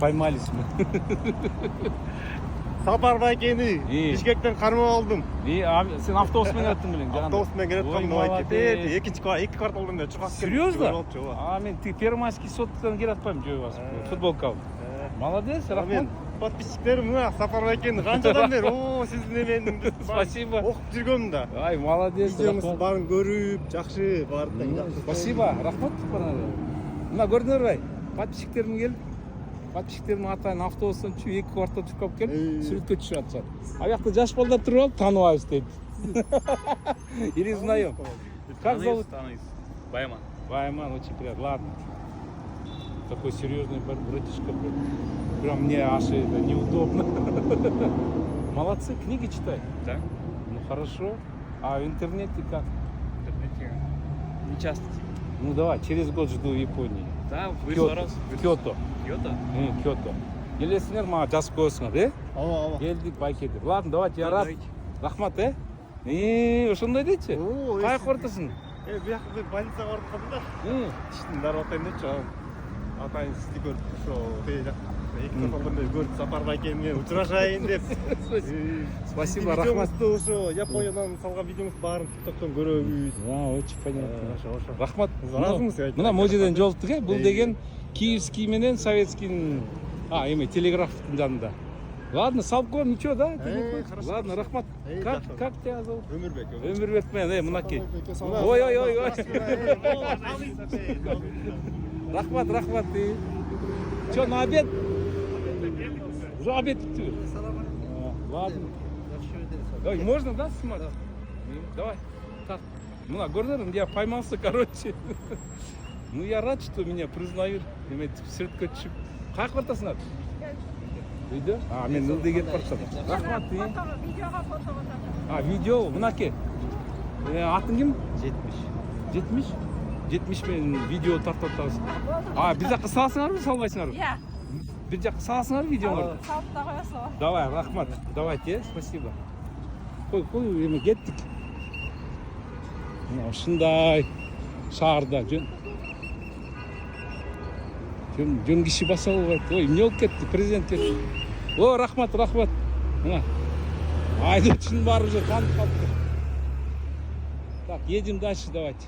Поймались мы. Сапар байкени Бишкектен кармап алдым. Сен автобуспен келеттиң белең? Автобуспен келаткам байкет. Эки кварталдан чыгып Серьезно? Мен Первомайский соттан келатпайм жөө басып. Футболка алып. Молодец, рахмат. Подписчиктерим мына Сапар байкени канчадан бери сиздин эмеңизди Спасибо. окуп жүргөм да. Ай, молодец. Видеоңузду баарын көрүп, жакшы баарын. Спасибо, рахмат. Мына көрдүңөрбү? Подписчиктерим келип, подписчиктеримдин атайын автобустан түшүп 2 квартал чыккап келип, сүрөткө түшүп атышат. Ал жакта жаш балдар туруп алып, тааныбайбыз дейт. Или знаем. Как зовут? Байман. Байман, очень приятно. Ладно. Такой серьезный братишка. Прям мне аж это неудобно. Молодцы, книги читай. Да? Ну хорошо. А в интернете как? В интернете не часто. Ну давай, через год жду в Японии. Да, Кёто. Кёто? Кёто. Келесіңер, маған жазып қойсыңар, Ооба. Келдік, байкедік. Ладно, давайте, я рад. Рахмат, ошондой дейчи? Каяк бартасың? Биякта больницага барып калдым да. Тиштин дарып атайын депчи. Атайын сизди көрүп ошо эки кварталдан бери көрүп Сапар байкени учурашайын деп. Спасибо, рахмат. Ошо Япониядан салган видеоңуз баарын TikToктон көрөбүз. Очень понятно. Ошо. Рахмат. Разумсыз. Мына могу жерден жолуктук, бул деген Киевский менен Советский, телеграфтын жанында. Ладно, салып коем, ничего, да? Ладно, рахмат. Как тебя зовут? Өмүрбек. Өмүрбек менен, мынакей. Ой. Рахмат. Чё, на обед? Уже обед бітті. Ладно. Ой, можно, да, снимать? Давай. Так. Мына, көрдіңдер, я поймался, короче. Ну, я рад, что меня признают. Сүрөткө түшүп. Каяк бартасыңар? Үйдө? Мен ылдый кетип баратам. Рахмат. Видеоға фото. Видео, мынакей. Атың ким? 70. 70 менен видео тартып атабыз. Бир жакка саласыңарбы, салбайсыңарбы? Иә. Бир жакка саласыңарбы видеоңарды? Салып та коесуз. Давай, рахмат. Давайте, спасибо. Кой, эме кеттик. Мына ушундай шаарда жөн киши баса албайт. Ой, эмне болуп кетти? Президент кетти. О, рахмат. Мына. Айдоочунун баары уже таанып калды. Так, едем дальше, давайте.